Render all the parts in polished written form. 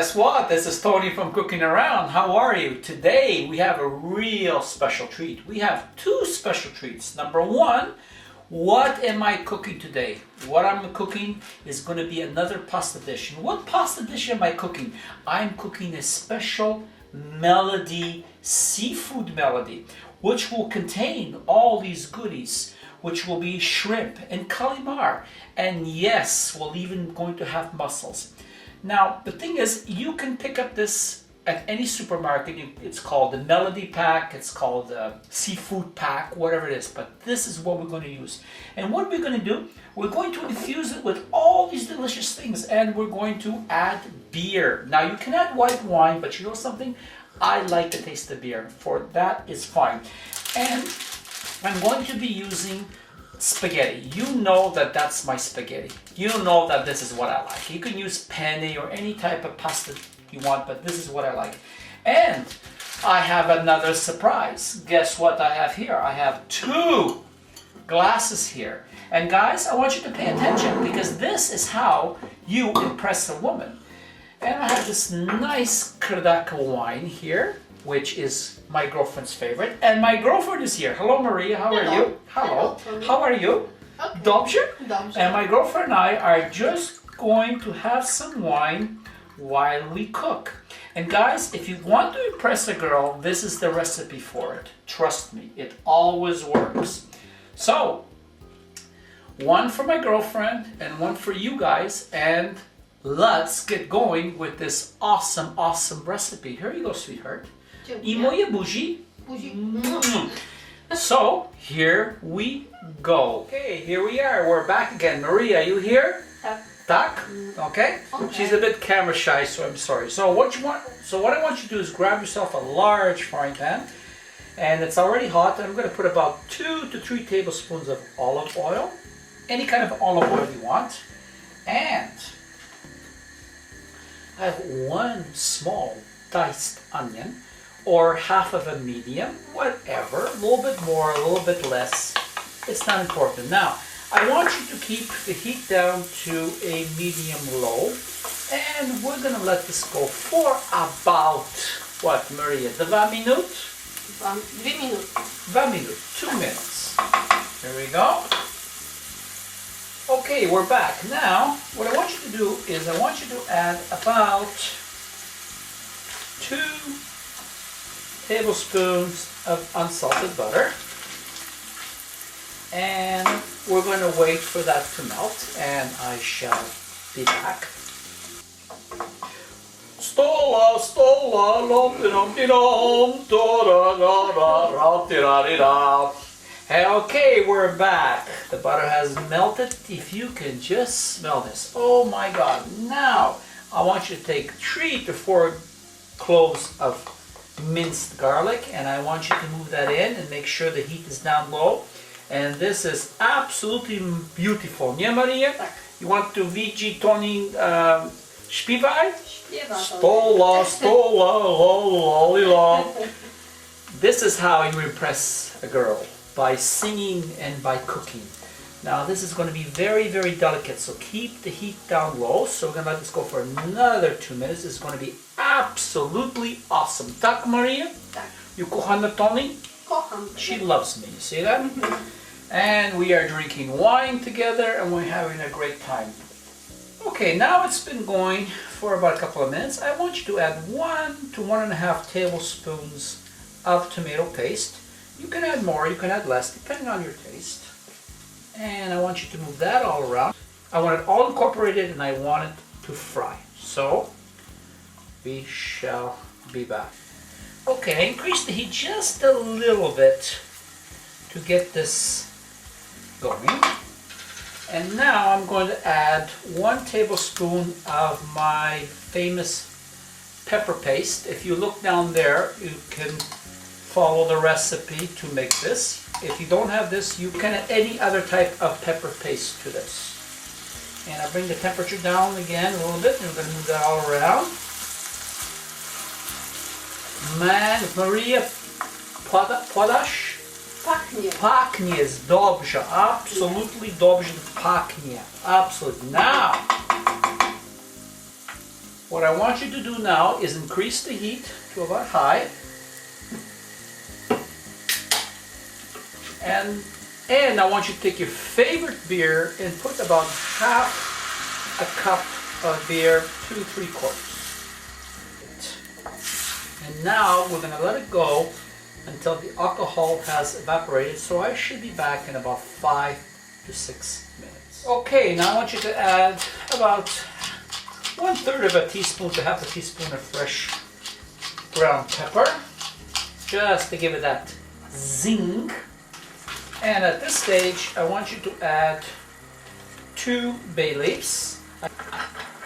guess what? This is Tony from Cooking Around. How are you? Today we have a real special treat. We have two special treats. Number one, what am I cooking today? What I'm cooking is going to be another pasta dish. And what pasta dish am I cooking? I'm cooking a special melody, seafood melody, which will contain all these goodies, which will be shrimp and calamari. And yes, we're even going to have mussels. Now, the thing is, you can pick up this at any supermarket. It's called the Melody Pack, it's called the Seafood Pack, whatever it is. But this is what we're going to use. And what we're going to do, we're going to infuse it with all these delicious things. And we're going to add beer. Now, you can add white wine, but you know something? I like the taste of beer. For that is fine. And I'm going to be using spaghetti. You know that that's my spaghetti. You know that this is what I like. You can use penne or any type of pasta you want, but this is what I like. And I have another surprise. Guess what I have here? I have two glasses here. And guys, I want you to pay attention because this is how you impress a woman. And I have this nice Krdaka wine here, which is my girlfriend's favorite. And my girlfriend is here. Hello, Maria. How are you? Hello. How are you? Okay. Dobrze? Dobrze. And my girlfriend and I are just going to have some wine while we cook. And guys, if you want to impress a girl, this is the recipe for it. Trust me, it always works. So, one for my girlfriend and one for you guys. And let's get going with this awesome, awesome recipe. Here you go, sweetheart. I moje buzi. So, here we go. Okay, here we are. We're back again. Maria, you here? Tak? Okay? She's a bit camera shy, so I'm sorry. So what I want you to do is grab yourself a large frying pan. And it's already hot. I'm going to put about 2 to 3 tablespoons of olive oil. Any kind of olive oil you want. And I have 1 small diced onion, or half of a medium, whatever, a little bit more, a little bit less, it's not important. Now, I want you to keep the heat down to a medium-low, and we're gonna let this go for about, what, Maria, 2 minutes? 2 minutes. 2 minutes, 2 minutes. There we go. Okay, we're back. Now, what I want you to do is I want you to add about 2 tablespoons of unsalted butter. And we're going to wait for that to melt, and I shall be back. Stola, stola, lom de dom de dom, da da da da da da. Hey, okay, we're back. The butter has melted. If you can just smell this. Oh my God. Now, I want you to take 3 to 4 cloves of minced garlic, and I want you to move that in and make sure the heat is down low. And this is absolutely beautiful. Nie, Maria? Tak. You want to VG Tony śpiewaj? Śpiewa to. Stola, stola, la. This is how you impress a girl, by singing and by cooking. Now this is going to be very, very delicate, so keep the heat down low. So we're going to let this go for another 2 minutes. It's going to be absolutely awesome. Tak, Maria? Tak. You kochana Tony? Kocham. She loves me, you see that? And we are drinking wine together and we're having a great time. Okay, now it's been going for about a couple of minutes. I want you to add 1 to 1.5 tablespoons of tomato paste. You can add more, you can add less, depending on your taste. And I want you to move that all around. I want it all incorporated and I want it to fry. So, we shall be back. Okay, increase the heat just a little bit to get this going. And now I'm going to add 1 tablespoon of my famous pepper paste. If you look down there, you can follow the recipe to make this. If you don't have this, you can add any other type of pepper paste to this. And I bring the temperature down again a little bit, and we're going to move that all around. Man, Maria, podasz? Pachnie. Pachnie jest dobrze, absolutely dobrze pachnie. Absolutely. Now, What I want you to do now is increase the heat to about high. And I want you to take your favorite beer and put about half a cup of beer to 3/4. And now we're gonna let it go until the alcohol has evaporated. So I should be back in about 5 to 6 minutes. Okay, now I want you to add about 1/3 of a teaspoon to half a teaspoon of fresh ground pepper, just to give it that zing. And at this stage, I want you to add 2 bay leaves,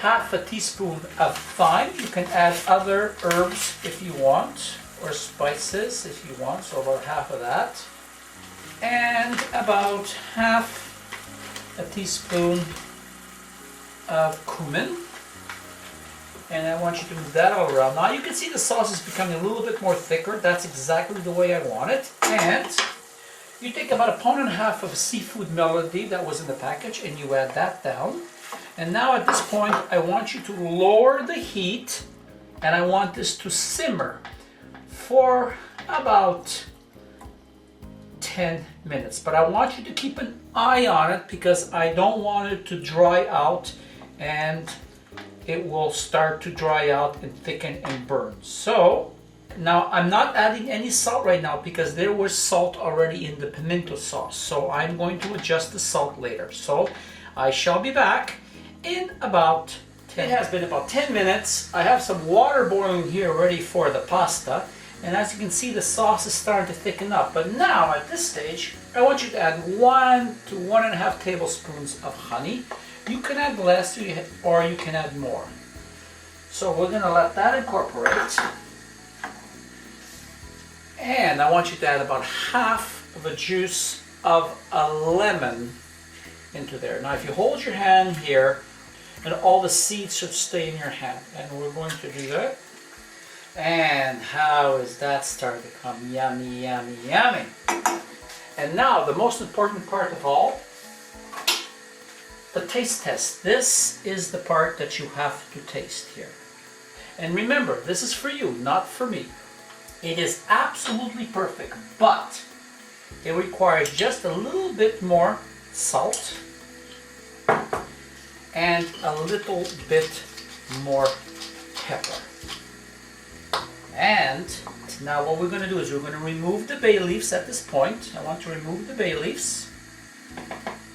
half a teaspoon of thyme. You can add other herbs if you want, or spices if you want, so about half of that. And about half a teaspoon of cumin. And I want you to move that all around. Now you can see the sauce is becoming a little bit more thicker. That's exactly the way I want it. And you take about 1.5 pounds of seafood Medley that was in the package and you add that down. And now at this point, I want you to lower the heat and I want this to simmer for about 10 minutes. But I want you to keep an eye on it because I don't want it to dry out and it will start to dry out and thicken and burn. So now I'm not adding any salt right now because there was salt already in the pimento sauce. So I'm going to adjust the salt later. So I shall be back in about 10. It has been about 10 minutes. I have some water boiling here ready for the pasta. And as you can see, the sauce is starting to thicken up. But now at this stage, I want you to add 1 to 1.5 tablespoons of honey. You can add less or you can add more. So we're gonna let that incorporate. And I want you to add about half of the juice of a lemon into there. Now if you hold your hand here, and all the seeds should stay in your hand. And we're going to do that. And how is that starting to come yummy, yummy, yummy? And now the most important part of all, the taste test. This is the part that you have to taste here. And remember, this is for you, not for me. It is absolutely perfect, but it requires just a little bit more salt and a little bit more pepper. And now what we're going to do is we're going to remove the bay leaves at this point. I want to remove the bay leaves.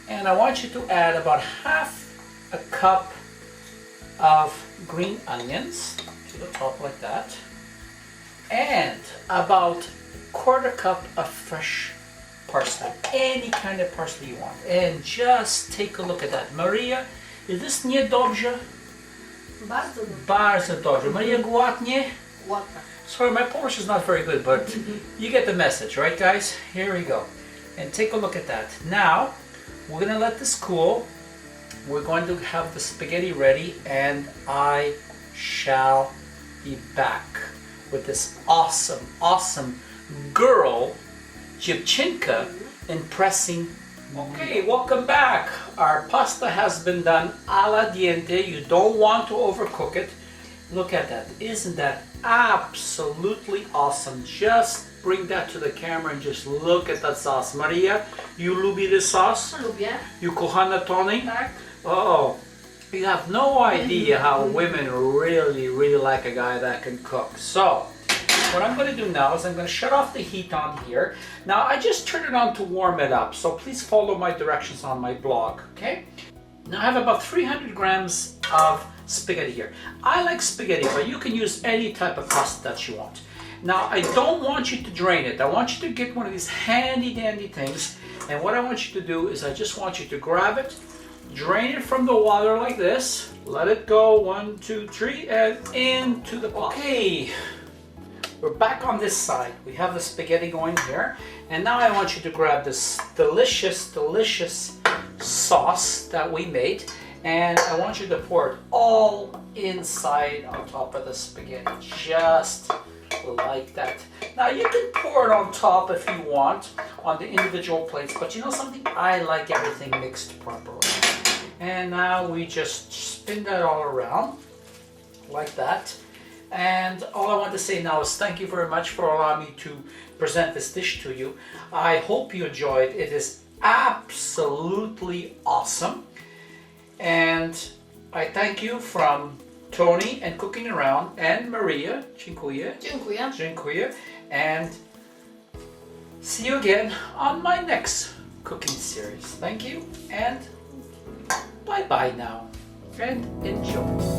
And I want you to add about half a cup of green onions to the top like that. And about 1/4 cup of fresh parsley. Any kind of parsley you want. And just take a look at that. Maria, is this nie dobrze? Bardzo dobrze. Bardzo dobrze. Maria, ładnie? Ładna. Sorry, my Polish is not very good, but you get the message, right guys? Here we go. And take a look at that. Now, we're gonna let this cool. We're going to have the spaghetti ready and I shall be back with this awesome, awesome girl, dziewczynka, impressing. Okay, welcome back. Our pasta has been done alla diente. You don't want to overcook it. Look at that. Isn't that absolutely awesome? Just bring that to the camera and just look at that sauce. Maria, you lubi this sauce? Lubię. You kochana Tony? Tak. Oh, you have no idea how women really, really like a guy that can cook. So, what I'm going to do now is I'm going to shut off the heat on here. Now, I just turned it on to warm it up, so please follow my directions on my blog, okay? Now, I have about 300 grams of spaghetti here. I like spaghetti, but you can use any type of pasta that you want. Now, I don't want you to drain it. I want you to get one of these handy dandy things, and what I want you to do is I just want you to grab it, drain it from the water like this, let it go, 1, 2, 3, and into the pot. Okay, we're back on this side. We have the spaghetti going here, and now I want you to grab this delicious, delicious sauce that we made, and I want you to pour it all inside on top of the spaghetti, just like that. Now you can pour it on top if you want on the individual plates, but you know something? I like everything mixed properly. And now we just spin that all around. like that. And all I want to say now is thank you very much for allowing me to present this dish to you. I hope you enjoyed. It is absolutely awesome. And I thank you from Tony and Cooking Around and Maria. Dziękuję. Dziękuję. Dziękuję. And see you again on my next cooking series. Thank you and bye-bye now and enjoy.